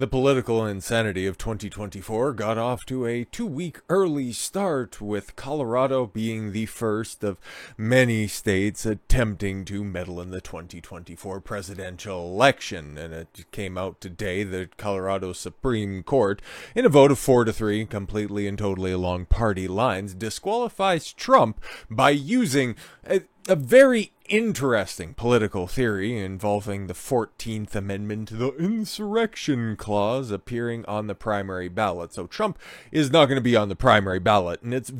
The political insanity of 2024 got off to a 2-week early start, with Colorado being the first of many states attempting to meddle in the 2024 presidential election. And it came out today that Colorado Supreme Court, in a vote of 4-3, completely and totally along party lines, disqualifies Trump by using a very interesting political theory involving the 14th Amendment, the Insurrection Clause, appearing on the primary ballot. So Trump is not going to be on the primary ballot, and it's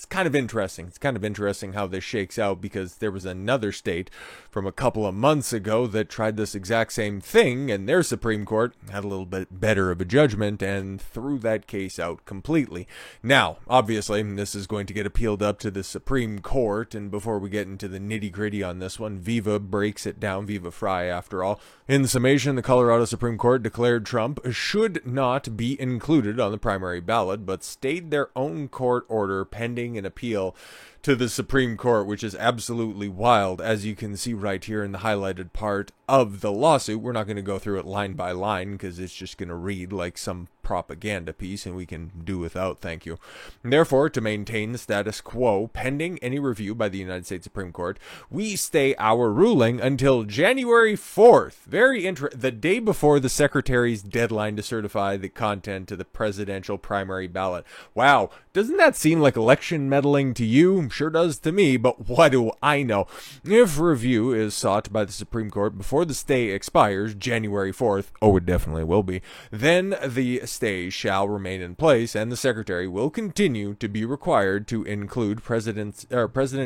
kind of interesting. It's kind of interesting how this shakes out, because there was another state from a couple of months ago that tried this exact same thing, and their Supreme Court had a little bit better of a judgment and threw that case out completely. Now, obviously, this is going to get appealed up to the Supreme Court, and before we get into the nitty-gritty on this one, Viva breaks it down, Viva Frei after all. In summation, the Colorado Supreme Court declared Trump should not be included on the primary ballot, but stayed their own court order pending an appeal to the Supreme Court, which is absolutely wild, as you can see right here in the highlighted part of the lawsuit. We're not going to go through it line by line, because it's just going to read like some propaganda piece, and we can do without, thank you. Therefore, to maintain the status quo pending any review by the United States Supreme Court, we stay our ruling until January 4th. The day before the Secretary's deadline to certify the content to the presidential primary ballot. Wow, doesn't that seem like election meddling to you? Sure does to me, but what do I know? If review is sought by the Supreme Court before the stay expires, January 4th, oh, it definitely will be, then the stay shall remain in place, and the Secretary will continue to be required to include President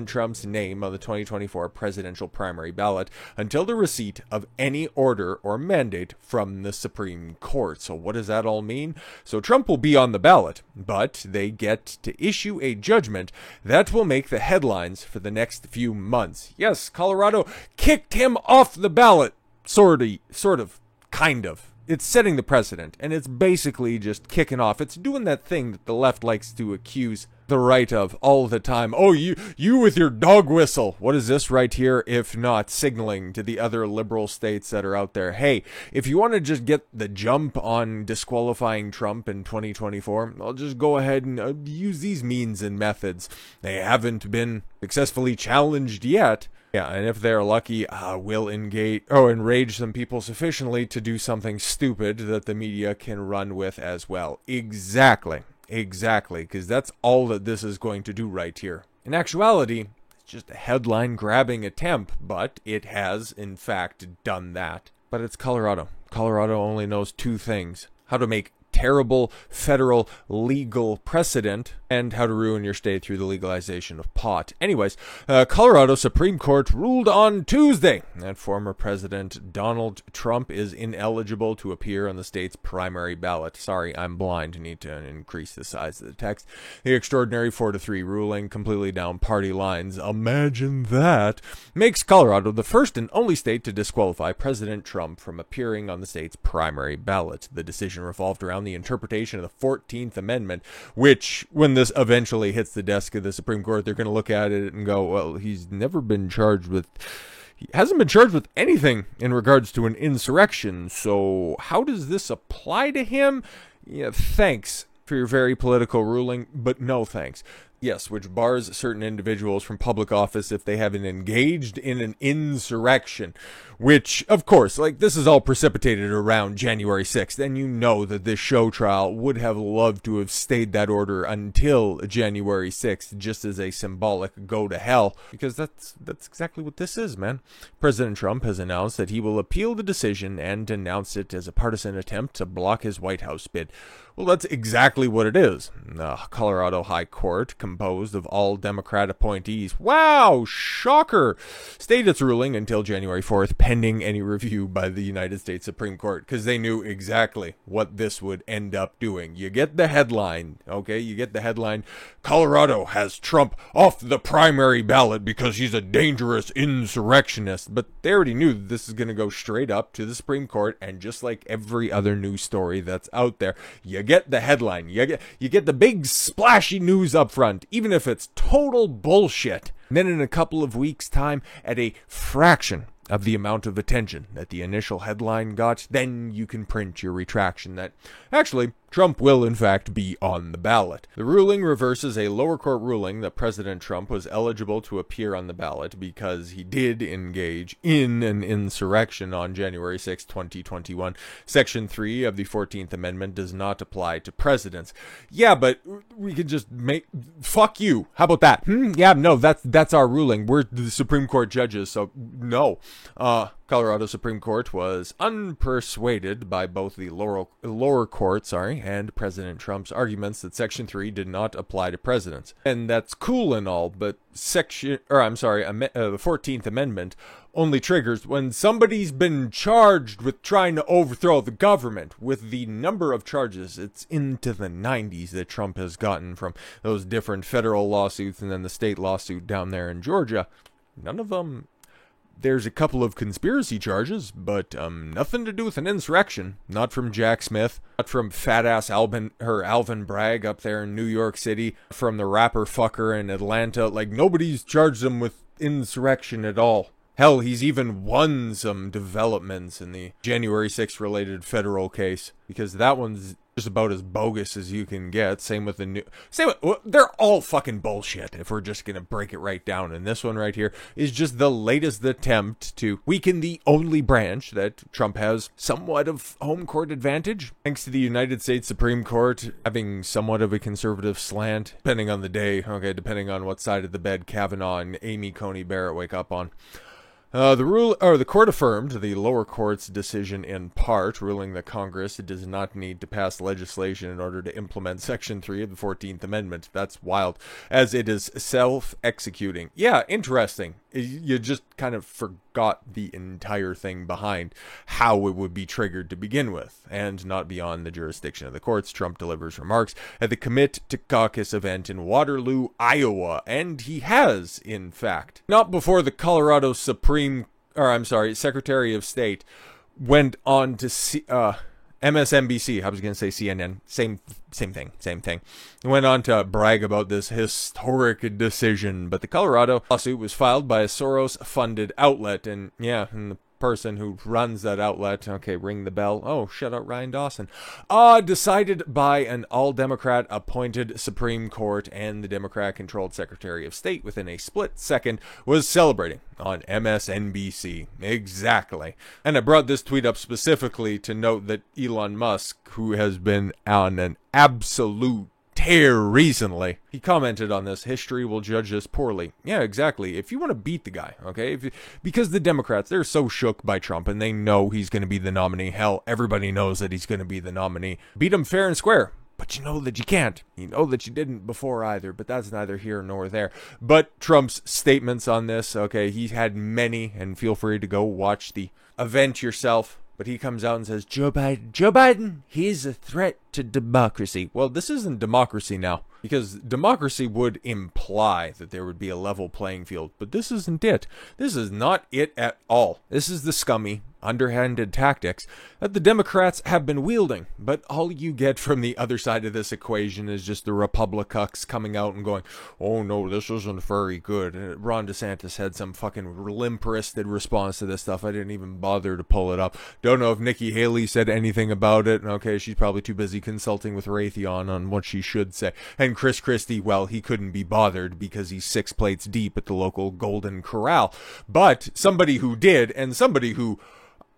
Trump's name on the 2024 presidential primary ballot until the receipt of any order or mandate from the Supreme Court. So what does that all mean? So Trump will be on the ballot, but they get to issue a judgment that will make the headlines for the next few months. Yes, Colorado kicked him off the ballot. Sort of, kind of. It's setting the precedent, and it's basically just kicking off. It's doing that thing that the left likes to accuse the right of all the time. Oh, you with your dog whistle. What is this right here, if not signaling to the other liberal states that are out there? Hey, if you want to just get the jump on disqualifying Trump in 2024, I'll just go ahead and use these means and methods. They haven't been successfully challenged yet. Yeah, and if they're lucky, we'll enrage some people sufficiently to do something stupid that the media can run with as well. Exactly, because that's all that this is going to do right here. In actuality, it's just a headline-grabbing attempt, but it has, in fact, done that. But it's Colorado. Colorado only knows two things: how to make terrible federal legal precedent, and how to ruin your state through the legalization of pot. Anyways, Colorado Supreme Court ruled on Tuesday that former President Donald Trump is ineligible to appear on the state's primary ballot. Sorry, I'm blind. Need to increase the size of the text. The extraordinary 4-3 ruling, completely down party lines, imagine that, makes Colorado the first and only state to disqualify President Trump from appearing on the state's primary ballot. The decision revolved around the interpretation of the 14th Amendment, which, when this eventually hits the desk of the Supreme Court, they're going to look at it and go, well, he hasn't been charged with anything in regards to an insurrection, so how does this apply to him? Yeah, thanks for your very political ruling, but no thanks. Yes, which bars certain individuals from public office if they haven't engaged in an insurrection, which, of course, this is all precipitated around January 6th, and you know that this show trial would have loved to have stayed that order until January 6th, just as a symbolic go to hell, because that's exactly what this is, man. President Trump has announced that he will appeal the decision and denounce it as a partisan attempt to block his White House bid. Well, that's exactly what it is. The Colorado High Court, composed of all Democrat appointees, wow, shocker, stayed its ruling until January 4th, pending any review by the United States Supreme Court, because they knew exactly what this would end up doing. You get the headline, okay? You get the headline, Colorado has Trump off the primary ballot because he's a dangerous insurrectionist. But they already knew that this is going to go straight up to the Supreme Court, and just like every other news story that's out there, you get the headline, you get the big splashy news up front, even if it's total bullshit. And then in a couple of weeks' time, at a fraction of the amount of attention that the initial headline got, then you can print your retraction that actually Trump will in fact be on the ballot. The ruling reverses a lower court ruling that President Trump was eligible to appear on the ballot because he did engage in an insurrection on January 6, 2021. Section 3 of the 14th Amendment does not apply to presidents. Yeah, but we could just fuck you. How about that? Yeah, no, that's our ruling. We're the Supreme Court judges, so no. Colorado Supreme Court was unpersuaded by both the lower court, and President Trump's arguments that Section 3 did not apply to presidents. And that's cool and all, but the 14th Amendment only triggers when somebody's been charged with trying to overthrow the government. With the number of charges, it's into the 90s that Trump has gotten from those different federal lawsuits and then the state lawsuit down there in Georgia. None of them. There's a couple of conspiracy charges, but nothing to do with an insurrection. Not from Jack Smith, not from fat-ass Alvin Bragg up there in New York City, from the rapper fucker in Atlanta. Like, nobody's charged him with insurrection at all. Hell, he's even won some developments in the January 6th related federal case, because that one's just about as bogus as you can get. They're all fucking bullshit if we're just gonna break it right down. And this one right here is just the latest attempt to weaken the only branch that Trump has somewhat of home court advantage, thanks to the United States Supreme Court having somewhat of a conservative slant, depending on the day, depending on what side of the bed Kavanaugh and Amy Coney Barrett wake up on. The court affirmed the lower court's decision in part, ruling that Congress does not need to pass legislation in order to implement Section 3 of the 14th Amendment. That's wild, as it is self-executing. Yeah, interesting. You just kind of forgot the entire thing behind how it would be triggered to begin with, and not beyond the jurisdiction of the courts. Trump delivers remarks at the Commit to Caucus event in Waterloo, Iowa, and he has, in fact. Not before the Colorado Secretary of State went on to MSNBC. I was going to say CNN. Same thing. Went on to brag about this historic decision, but the Colorado lawsuit was filed by a Soros-funded outlet, and the person who runs that outlet, ring the bell. Oh, shut out Ryan Dawson. Decided by an all-Democrat appointed Supreme Court, and the Democrat-controlled Secretary of State within a split second was celebrating on MSNBC. Exactly. And I brought this tweet up specifically to note that Elon Musk, who has been on an absolute tear recently, he commented on this: history will judge us poorly. Yeah, exactly. If you want to beat the guy, because the Democrats, they're so shook by Trump and they know he's going to be the nominee. Hell, everybody knows that he's going to be the nominee. Beat him fair and square. But you know that you can't. You know that you didn't before either, but that's neither here nor there. But Trump's statements on this, he's had many, and feel free to go watch the event yourself. But he comes out and says, Joe Biden, he's a threat to democracy. Well, this isn't democracy now, because democracy would imply that there would be a level playing field. But this isn't it. This is not it at all. This is the scummy, underhanded tactics that the Democrats have been wielding. But all you get from the other side of this equation is just the Republicans coming out and going, oh no, this isn't very good. And Ron DeSantis had some fucking limp-wristed response to this stuff. I didn't even bother to pull it up. Don't know if Nikki Haley said anything about it. She's probably too busy consulting with Raytheon on what she should say. And Chris Christie, well, he couldn't be bothered because he's 6 plates deep at the local Golden Corral. But somebody who did, and somebody who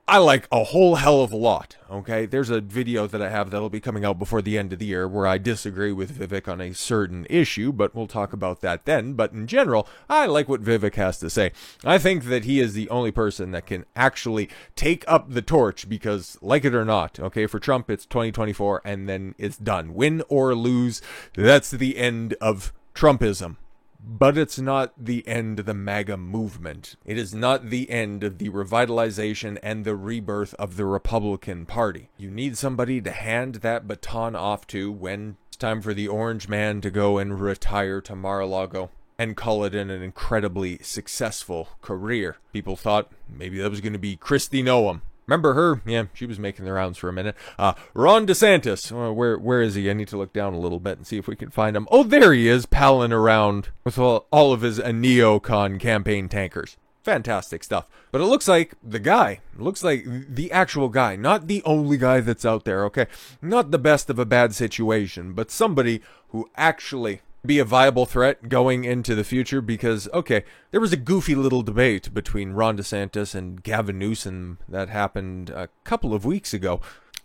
I like a whole hell of a lot, There's a video that I have that'll be coming out before the end of the year where I disagree with Vivek on a certain issue, but we'll talk about that then. But in general, I like what Vivek has to say. I think that he is the only person that can actually take up the torch because, like it or not, for Trump, it's 2024 and then it's done. Win or lose, that's the end of Trumpism. But it's not the end of the MAGA movement. It is not the end of the revitalization and the rebirth of the Republican Party. You need somebody to hand that baton off to when it's time for the orange man to go and retire to Mar-a-Lago and call it an incredibly successful career. People thought maybe that was going to be Kristi Noem. Remember her? Yeah, she was making the rounds for a minute. Ron DeSantis. Where is he? I need to look down a little bit and see if we can find him. Oh, there he is, palling around with all of his neocon campaign tankers. Fantastic stuff. But it looks like the actual guy, not the only guy that's out there, okay? Not the best of a bad situation, but somebody who actually be a viable threat going into the future because, okay, there was a goofy little debate between Ron DeSantis and Gavin Newsom that happened a couple of weeks ago.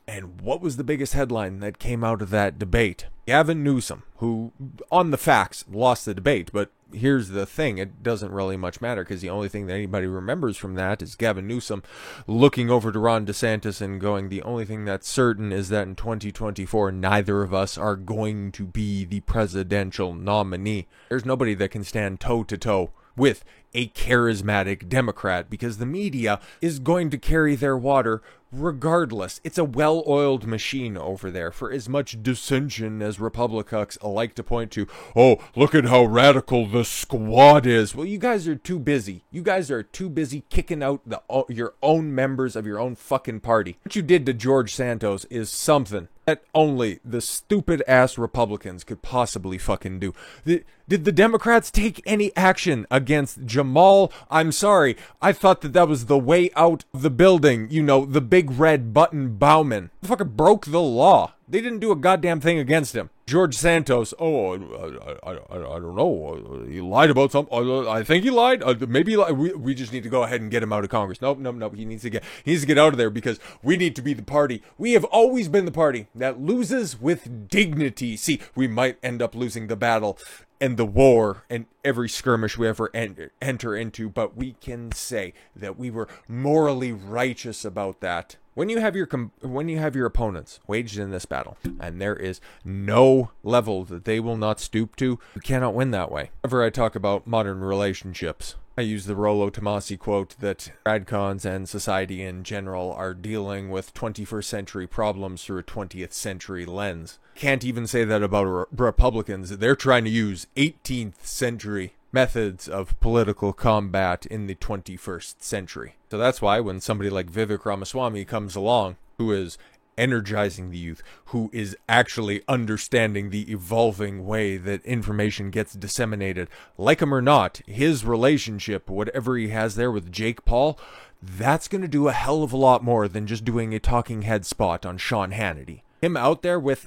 And what was the biggest headline that came out of that debate? Gavin Newsom, who, on the facts, lost the debate, but here's the thing, it doesn't really much matter because the only thing that anybody remembers from that is Gavin Newsom looking over to Ron DeSantis and going, the only thing that's certain is that in 2024, neither of us are going to be the presidential nominee. There's nobody that can stand toe-to-toe with a charismatic Democrat because the media is going to carry their water regardless. It's a well-oiled machine over there. For as much dissension as Republicans like to point to, oh, look at how radical the squad is. Well, you guys are too busy. You guys are too busy kicking out your own members of your own fucking party. What you did to George Santos is something that only the stupid-ass Republicans could possibly fucking do. Did the Democrats take any action against Jamal? I'm sorry. I thought that was the way out of the building. You know, the big red button Bauman. The fucker broke the law. They didn't do a goddamn thing against him. George Santos, I don't know. He lied about something. I think he lied. Maybe he lied. We just need to go ahead and get him out of Congress. Nope. He needs to get out of there because we need to be the party. We have always been the party that loses with dignity. See, we might end up losing the battle and the war and every skirmish we ever enter into, but we can say that we were morally righteous about that. When you have your opponents waged in this battle, and there is no level that they will not stoop to, you cannot win that way. Whenever I talk about modern relationships, I use the Rollo Tomassi quote that radcons and society in general are dealing with 21st century problems through a 20th century lens. Can't even say that about Republicans. They're trying to use 18th century methods of political combat in the 21st century. So that's why when somebody like Vivek Ramaswamy comes along, who is energizing the youth, who is actually understanding the evolving way that information gets disseminated, like him or not, his relationship, whatever he has there with Jake Paul, that's going to do a hell of a lot more than just doing a talking head spot on Sean Hannity. Him out there with,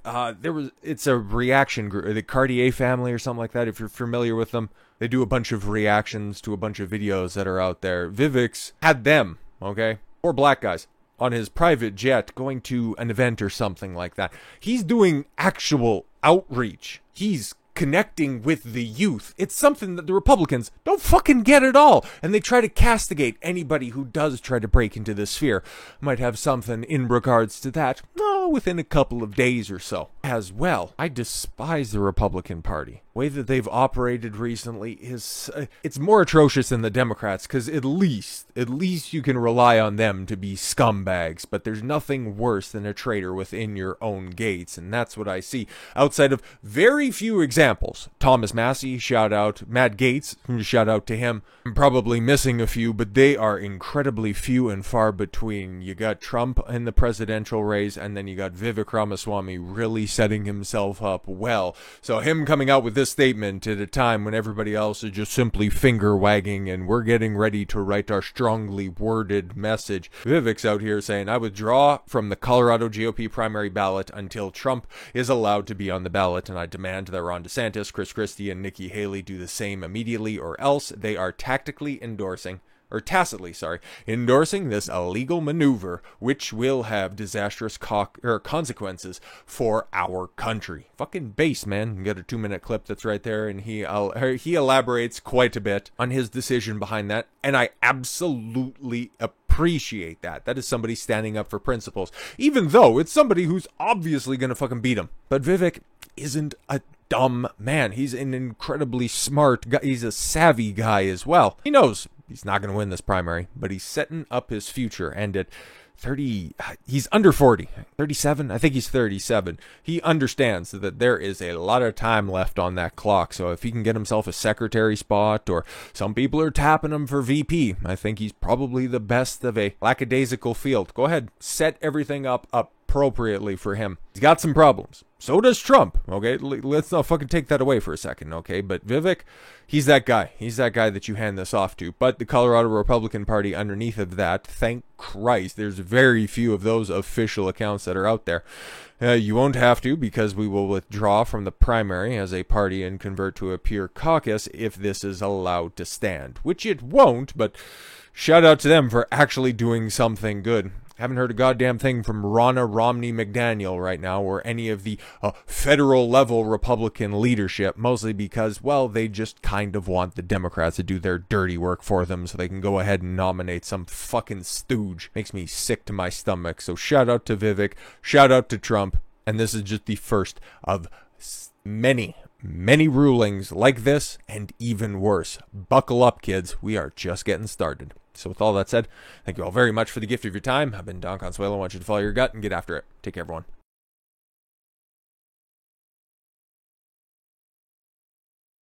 it's a reaction group, the Cartier family or something like that, if you're familiar with them. They do a bunch of reactions to a bunch of videos that are out there. Vivek's had them, okay? 4 black guys on his private jet going to an event or something like that. He's doing actual outreach. He's connecting with the youth. It's something that the Republicans don't fucking get at all. And they try to castigate anybody who does try to break into this sphere. Might have something in regards to that within a couple of days or so. As well, I despise the Republican Party. The way that they've operated recently is it's more atrocious than the Democrats, because at least you can rely on them to be scumbags, but there's nothing worse than a traitor within your own gates, and that's what I see outside of very few examples. Thomas Massie, shout out. Matt Gaetz, shout out to him. I'm probably missing a few, but they are incredibly few and far between. You got Trump in the presidential race, and then you got Vivek Ramaswamy really setting himself up well. So him coming out with this statement at a time when everybody else is just simply finger wagging and we're getting ready to write our strongly worded message. Vivek's out here saying, I withdraw from the Colorado GOP primary ballot until Trump is allowed to be on the ballot, and I demand that Ron DeSantis, Chris Christie, and Nikki Haley do the same immediately, or else they are tacitly endorsing this illegal maneuver, which will have disastrous consequences for our country. Fucking base, man. You got a 2-minute clip that's right there, and he elaborates quite a bit on his decision behind that, and I absolutely appreciate that. That is somebody standing up for principles, even though it's somebody who's obviously gonna fucking beat him. But Vivek isn't a dumb man. He's an incredibly smart guy. He's a savvy guy as well. He knows he's not going to win this primary, but he's setting up his future. And at 30, he's under 40, 37. I think he's 37. He understands that there is a lot of time left on that clock. So if he can get himself a secretary spot, or some people are tapping him for VP, I think he's probably the best of a lackadaisical field. Go ahead, set everything up appropriately for him. He's got some problems. So does Trump, okay? Let's not fucking take that away for a second, okay? But Vivek, he's that guy. He's that guy that you hand this off to. But the Colorado Republican Party underneath of that, thank Christ, there's very few of those official accounts that are out there. You won't have to, because we will withdraw from the primary as a party and convert to a pure caucus if this is allowed to stand. Which it won't, but shout out to them for actually doing something good. Haven't heard a goddamn thing from Ronna Romney McDaniel right now, or any of the federal level Republican leadership, mostly because, well, they just kind of want the Democrats to do their dirty work for them so they can go ahead and nominate some fucking stooge. Makes me sick to my stomach. So shout out to Vivek, shout out to Trump, and this is just the first of many rulings like this, and even worse. Buckle up, kids. We are just getting started. So with all that said, thank you all very much for the gift of your time. I've been Don Consuelo. I want you to follow your gut and get after it. Take care, everyone.